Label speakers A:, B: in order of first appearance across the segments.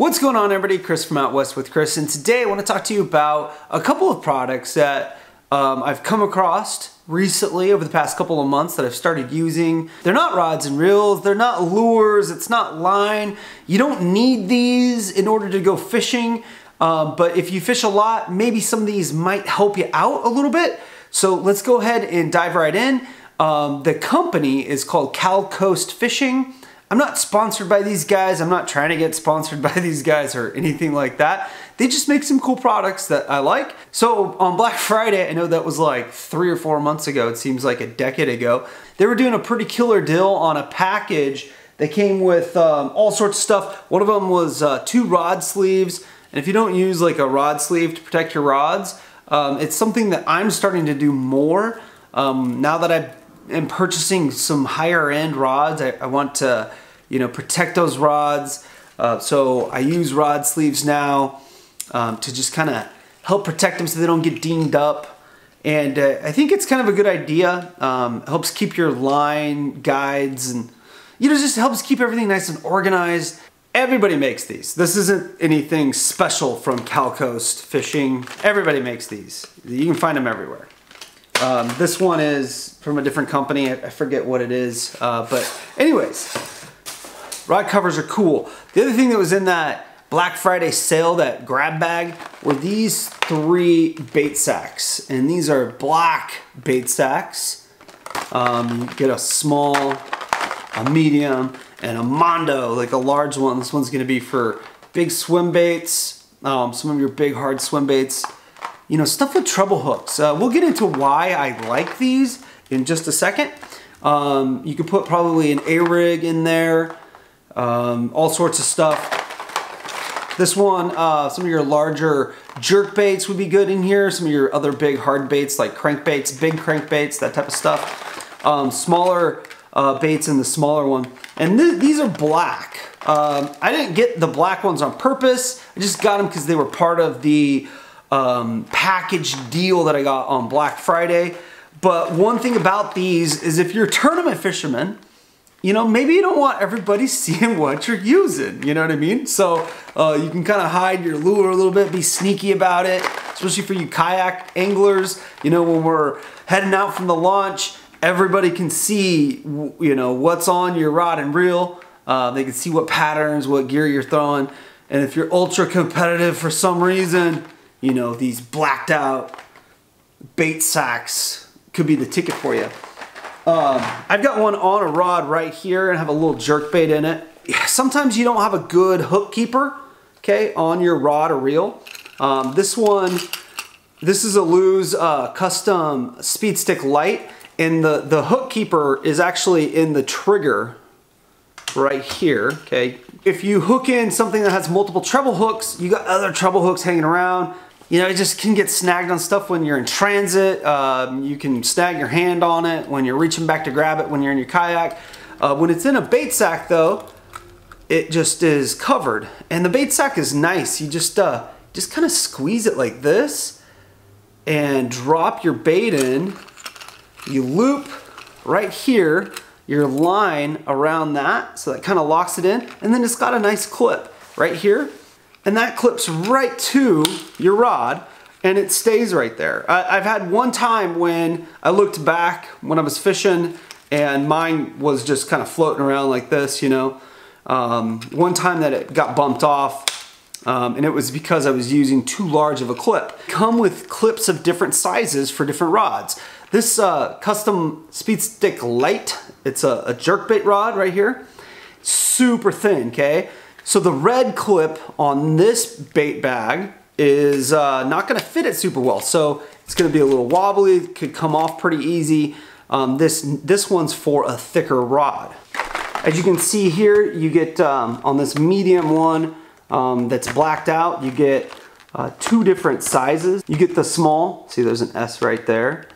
A: What's going on, everybody? Chris from Out West with Chris, and today I want to talk to you about a couple of products that I've come across recently over the past couple of months that I've started using. They're not rods and reels, they're not lures, it's not line. You don't need these in order to go fishing, but if you fish a lot, maybe some of these might help you out a little bit. So let's go ahead and dive right in. The company is called Cal Coast Fishing. I'm not sponsored by these guys. I'm not trying to get sponsored by these guys or anything like that. They just make some cool products that I like. So on Black Friday, I know that was like 3 or 4 months ago. It seems like a decade ago. They were doing a pretty killer deal on a package that came with all sorts of stuff. One of them was 2 rod sleeves. And if you don't use like a rod sleeve to protect your rods, it's something that I'm starting to do more. Now that I am purchasing some higher end rods, I want to, protect those rods. So I use rod sleeves now to just kind of help protect them so they don't get dinged up. And I think it's kind of a good idea. Helps keep your line guides and, just helps keep everything nice and organized. Everybody makes these. This isn't anything special from Cal Coast Fishing. Everybody makes these. You can find them everywhere. This one is from a different company. I forget what it is. But anyways, rod covers are cool. The other thing that was in that Black Friday sale, that grab bag, were these 3 bait sacks. And these are black bait sacks. You get a small, a medium, and a mondo, like a large one. This one's gonna be for big swim baits, some of your big hard swim baits. Stuff with treble hooks. We'll get into why I like these in just a second. You could put probably an A-rig in there, all sorts of stuff. This one, some of your larger jerk baits would be good in here. Some of your other big hard baits like crankbaits, big crankbaits, that type of stuff. Smaller baits in the smaller one. And these are black. I didn't get the black ones on purpose. I just got them because they were part of the package deal that I got on Black Friday. But one thing about these is if you're a tournament fisherman, maybe you don't want everybody seeing what you're using, you know what I mean? So you can kind of hide your lure a little bit, be sneaky about it, especially for you kayak anglers. When we're heading out from the launch, everybody can see, what's on your rod and reel. They can see what patterns, what gear you're throwing. And if you're ultra competitive for some reason, these blacked out bait sacks could be the ticket for you. I've got one on a rod right here and have a little jerk bait in it. Sometimes you don't have a good hook keeper, okay, on your rod or reel. This is a Lew's custom speed stick light, and the hook keeper is actually in the trigger right here, okay. If you hook in something that has multiple treble hooks, you got other treble hooks hanging around. It just can get snagged on stuff when you're in transit. You can snag your hand on it when you're reaching back to grab it when you're in your kayak. When it's in a bait sack though, it just is covered. And the bait sack is nice. You just kind of squeeze it like this and drop your bait in. You loop right here your line around that, so that kind of locks it in. And then it's got a nice clip right here. And that clips right to your rod and it stays right there. I've had one time when I looked back when I was fishing and mine was just kind of floating around like this, one time that it got bumped off and it was because I was using too large of a clip. Come with clips of different sizes for different rods. This custom speed stick light, it's a jerkbait rod right here. Super thin, okay? So the red clip on this bait bag is not gonna fit it super well. So it's gonna be a little wobbly, it could come off pretty easy. This one's for a thicker rod. As you can see here, you get on this medium one that's blacked out, you get 2 different sizes. You get the small, see there's an S right there.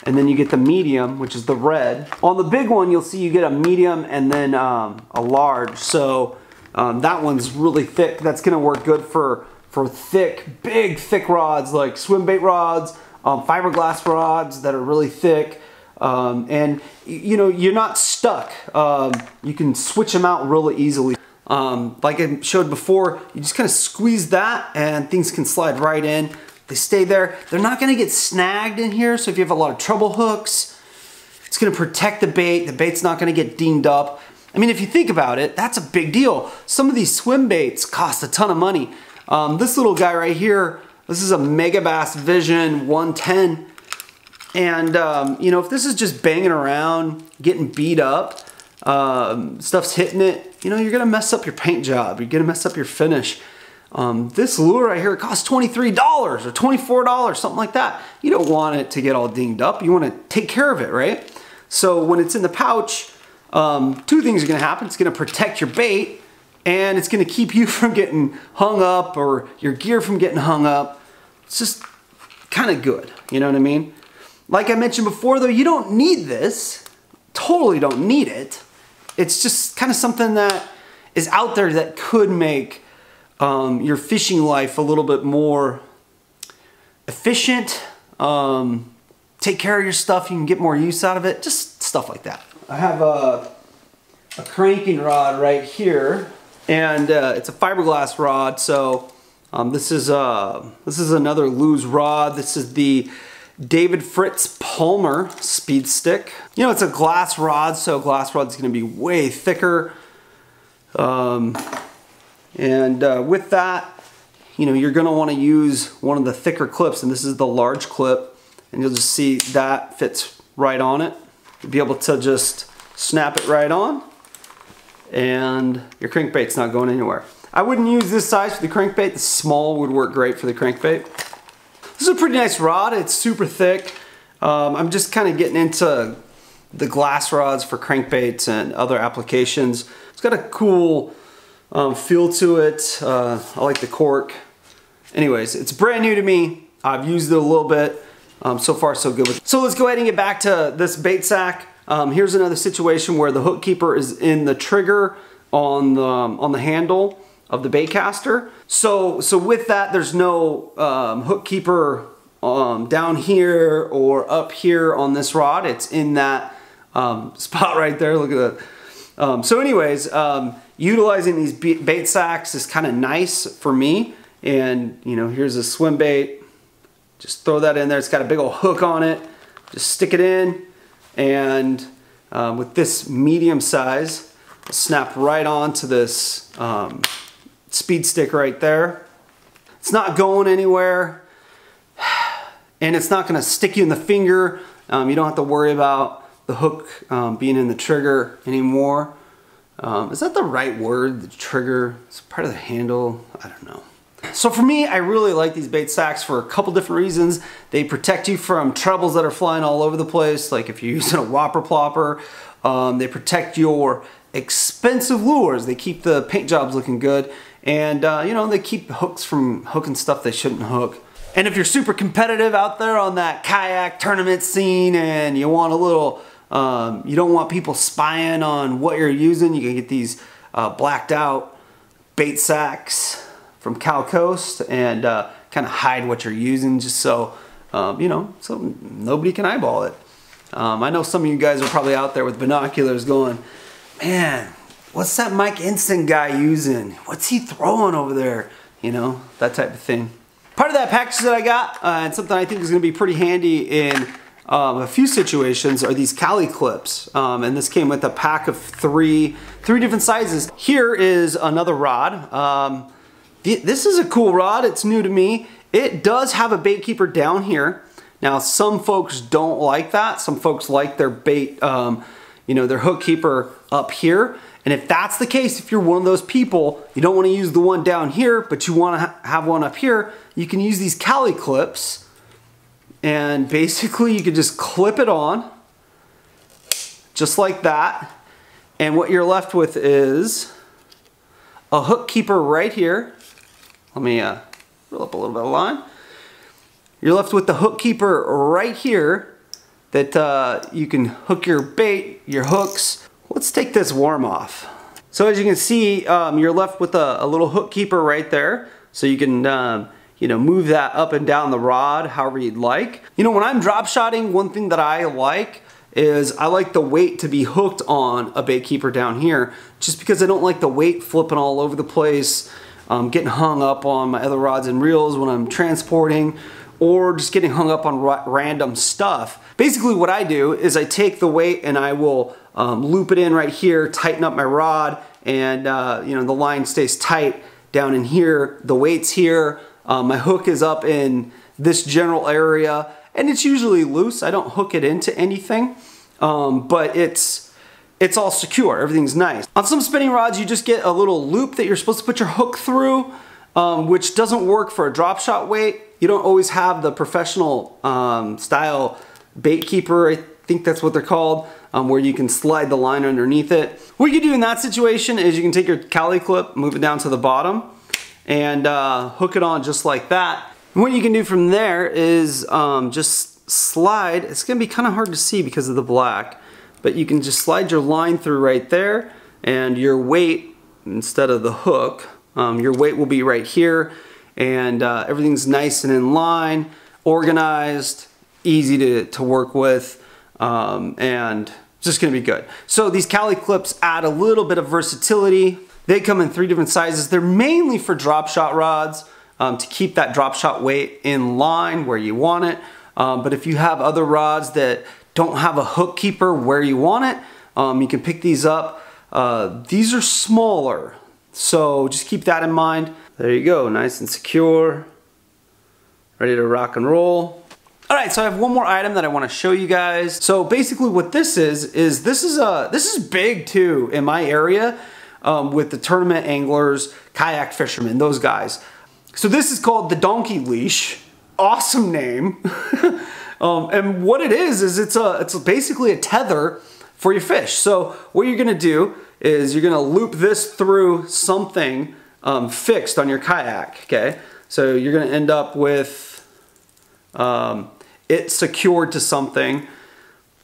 A: And then you get the medium, which is the red. On the big one, you'll see you get a medium and then a large. So that one's really thick. That's gonna work good for thick, big, thick rods like swim bait rods, fiberglass rods that are really thick. And you're not stuck. You can switch them out really easily. Like I showed before, you just kind of squeeze that and things can slide right in. They stay there. They're not gonna get snagged in here, so if you have a lot of treble hooks, it's gonna protect the bait. The bait's not gonna get dinged up. I mean, if you think about it, that's a big deal. Some of these swim baits cost a ton of money. This little guy right here, this is a Megabass Vision 110. And you know, if this is just banging around, getting beat up, stuff's hitting it, you know, you're gonna mess up your paint job. You're gonna mess up your finish. This lure right here costs $23 or $24, something like that. You don't want it to get all dinged up. You want to take care of it, right? So when it's in the pouch, two things are gonna happen. It's gonna protect your bait, and it's gonna keep you from getting hung up or your gear from getting hung up. It's just kind of good, you know what I mean? Like I mentioned before though, you don't need this. Totally don't need it. It's just kind of something that is out there that could make your fishing life a little bit more efficient. Take care of your stuff, you can get more use out of it, just stuff like that. I have a cranking rod right here, and it's a fiberglass rod. So this is another Lew's rod. This is the David Fritz Palmer speed stick. You know, it's a glass rod, so glass rod's gonna be way thicker. With that, you know, you're gonna wanna use one of the thicker clips, and this is the large clip, and you'll just see that fits right on it. You'll be able to just snap it right on, and your crankbait's not going anywhere. I wouldn't use this size for the crankbait. The small would work great for the crankbait. This is a pretty nice rod. It's super thick. I'm just kind of getting into the glass rods for crankbaits and other applications. It's got a cool feel to it. I like the cork. Anyways, it's brand new to me. I've used it a little bit. So far so good with it. So let's go ahead and get back to this bait sack. Here's another situation where the hook keeper is in the trigger on the handle of the bait caster. So with that, there's no hook keeper down here or up here on this rod. It's in that spot right there. Look at that. So anyways, utilizing these bait sacks is kind of nice for me. And you know, here's a swim bait. Just throw that in there. It's got a big old hook on it. Just stick it in, and with this medium size, snap right onto this speed stick right there. It's not going anywhere, and it's not going to stick you in the finger. You don't have to worry about the hook being in the trigger anymore. Is that the right word? The trigger? It's part of the handle? I don't know. So for me, I really like these bait sacks for a couple different reasons. They protect you from trebles that are flying all over the place, like if you're using a whopper plopper. They protect your expensive lures. They keep the paint jobs looking good. And you know, they keep hooks from hooking stuff they shouldn't hook. And if you're super competitive out there on that kayak tournament scene and you want a little, you don't want people spying on what you're using, you can get these blacked out bait sacks from Cal Coast and kind of hide what you're using, just so you know, so nobody can eyeball it. I know some of you guys are probably out there with binoculars going, man, what's that Mike Instant guy using? What's he throwing over there? You know, that type of thing. Part of that package that I got, and something I think is going to be pretty handy in a few situations, are these Cali clips. And this came with a pack of three different sizes. Here is another rod. This is a cool rod. It's new to me. It does have a bait keeper down here. Now, some folks don't like that. Some folks like their bait, you know, their hook keeper up here. And if that's the case, if you're one of those people, you don't want to use the one down here, but you want to have one up here, you can use these Cali clips. And basically, you can just clip it on, just like that. And what you're left with is a hook keeper right here. Let me roll up a little bit of line. You're left with the hook keeper right here that you can hook your bait, your hooks. Let's take this worm off. So as you can see, you're left with a little hook keeper right there. So you can you know, move that up and down the rod however you'd like. You know, when I'm drop shotting, one thing that I like is I like the weight to be hooked on a bait keeper down here, just because I don't like the weight flipping all over the place, getting hung up on my other rods and reels when I'm transporting, or just getting hung up on random stuff. Basically what I do is I take the weight and I will loop it in right here, tighten up my rod, and you know, the line stays tight down in here, the weight's here, my hook is up in this general area, and it's usually loose. I don't hook it into anything, but it's all secure, everything's nice. On some spinning rods, you just get a little loop that you're supposed to put your hook through, which doesn't work for a drop shot weight. You don't always have the professional style bait keeper, I think that's what they're called, where you can slide the line underneath it. What you can do in that situation is you can take your cali clip, move it down to the bottom, and hook it on just like that. And what you can do from there is just slide. It's gonna be kind of hard to see because of the black, but you can just slide your line through right there, and your weight, instead of the hook, your weight will be right here, and everything's nice and in line, organized, easy to work with, and just gonna be good. So these cali clips add a little bit of versatility. They come in 3 different sizes. They're mainly for drop shot rods, to keep that drop shot weight in line where you want it. But if you have other rods that don't have a hook keeper where you want it, you can pick these up. These are smaller, so just keep that in mind. There you go, nice and secure, ready to rock and roll. All right, so I have one more item that I want to show you guys. So basically what this is this is big too in my area, with the tournament anglers, kayak fishermen, those guys. So this is called the Donkey Leash. Awesome name. And what it is it's basically a tether for your fish. So what you're gonna do is you're gonna loop this through something fixed on your kayak, okay? So you're gonna end up with it secured to something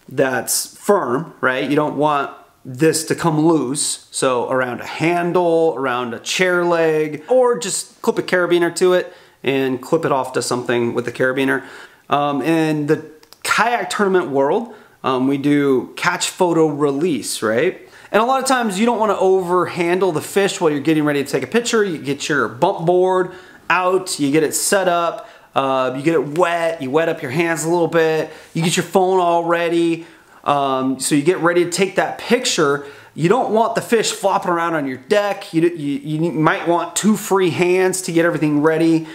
A: that's firm, right? You don't want this to come loose, so around a handle, around a chair leg, or just clip a carabiner to it and clip it off to something with the carabiner. In the kayak tournament world, we do catch, photo, release, right? And a lot of times you don't want to over handle the fish while you're getting ready to take a picture. You get your bump board out, you get it set up, you get it wet, you wet up your hands a little bit, you get your phone all ready, so you get ready to take that picture. You don't want the fish flopping around on your deck. You might want 2 free hands to get everything ready.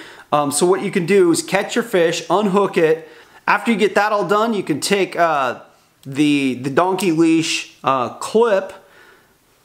A: So what you can do is catch your fish, unhook it. After you get that all done, you can take the Donkey Leash clip,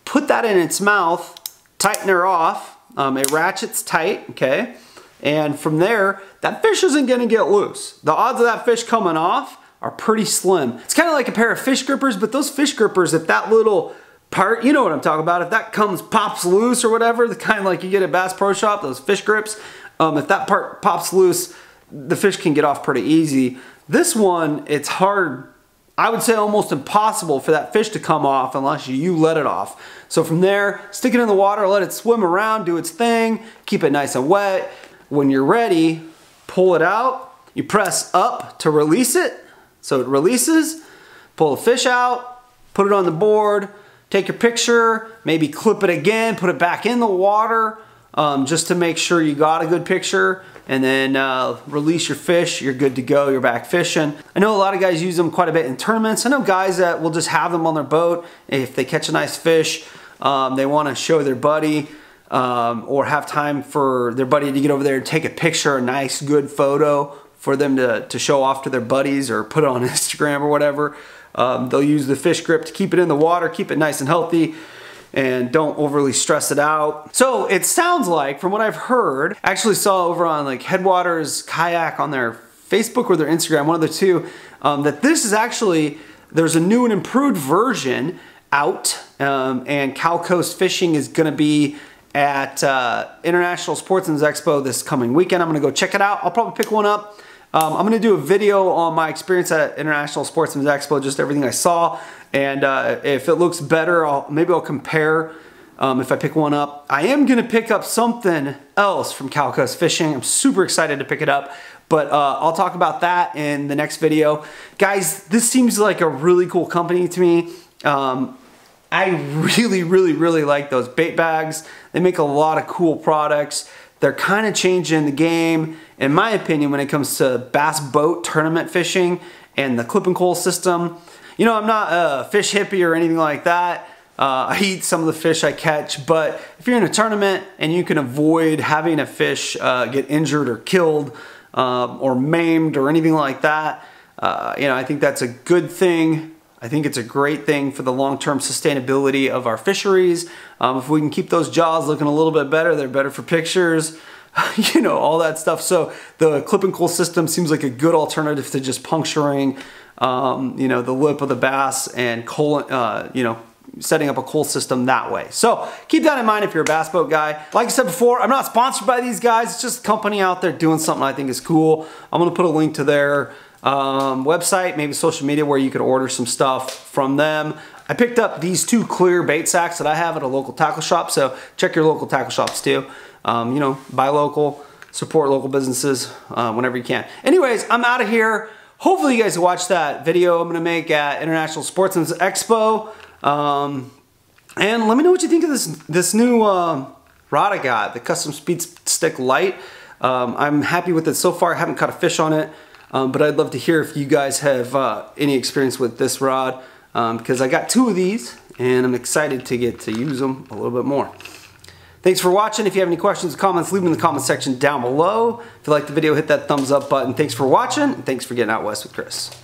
A: put that in its mouth, tighten her off. It ratchets tight, okay? And from there, that fish isn't gonna get loose. The odds of that fish coming off are pretty slim. It's kind of like a pair of fish grippers, but those fish grippers, if that little part, you know what I'm talking about, if that pops loose or whatever, the kind like you get at Bass Pro Shop, those fish grips, if that part pops loose, the fish can get off pretty easy. This one, it's hard, I would say almost impossible for that fish to come off unless you let it off. So from there, stick it in the water, let it swim around, do its thing, keep it nice and wet. When you're ready, pull it out, you press up to release it, so it releases, pull the fish out, put it on the board, take your picture, maybe clip it again, put it back in the water, just to make sure you got a good picture, and then release your fish, you're good to go, you're back fishing. I know a lot of guys use them quite a bit in tournaments. I know guys that will just have them on their boat. If they catch a nice fish, they want to show their buddy, or have time for their buddy to get over there and take a picture, a nice good photo for them to show off to their buddies or put it on Instagram or whatever. They'll use the fish grip to keep it in the water, keep it nice and healthy, and don't overly stress it out. So it sounds like, from what I've heard, I actually saw over on like Headwaters Kayak on their Facebook or their Instagram, one of the two, that this is actually, there's a new and improved version out, and Cal Coast Fishing is gonna be at International Sportsman's Expo this coming weekend. I'm gonna go check it out. I'll probably pick one up. I'm gonna do a video on my experience at International Sportsman's Expo, just everything I saw, and if it looks better, maybe I'll compare if I pick one up. I am gonna pick up something else from Calcus Fishing. I'm super excited to pick it up, but I'll talk about that in the next video. Guys, this seems like a really cool company to me. I really like those bait bags. They make a lot of cool products. They're kind of changing the game, in my opinion, when it comes to bass boat tournament fishing and the Clip N Cull system. You know, I'm not a fish hippie or anything like that. I eat some of the fish I catch, but if you're in a tournament and you can avoid having a fish get injured or killed or maimed or anything like that, you know, I think that's a good thing. I think it's a great thing for the long-term sustainability of our fisheries. If we can keep those jaws looking a little bit better, they're better for pictures, you know, all that stuff. So the Clip N Cull system seems like a good alternative to just puncturing, you know, the lip of the bass and you know, setting up a cull system that way. So keep that in mind if you're a bass boat guy. Like I said before, I'm not sponsored by these guys. It's just a company out there doing something I think is cool. I'm gonna put a link to their website, maybe social media, where you could order some stuff from them. I picked up these 2 clear bait sacks that I have at a local tackle shop, so check your local tackle shops too. You know, buy local, support local businesses whenever you can. Anyways, I'm out of here. Hopefully you guys watched that video I'm gonna make at International Sportsman's Expo. And let me know what you think of this new rod I got, the Custom Speed Stick Light. I'm happy with it so far. I haven't caught a fish on it, but I'd love to hear if you guys have any experience with this rod, because I got 2 of these and I'm excited to get to use them a little bit more. Thanks for watching. If you have any questions or comments, leave them in the comment section down below. If you liked the video, hit that thumbs up button. Thanks for watching, and thanks for getting out west with Chris.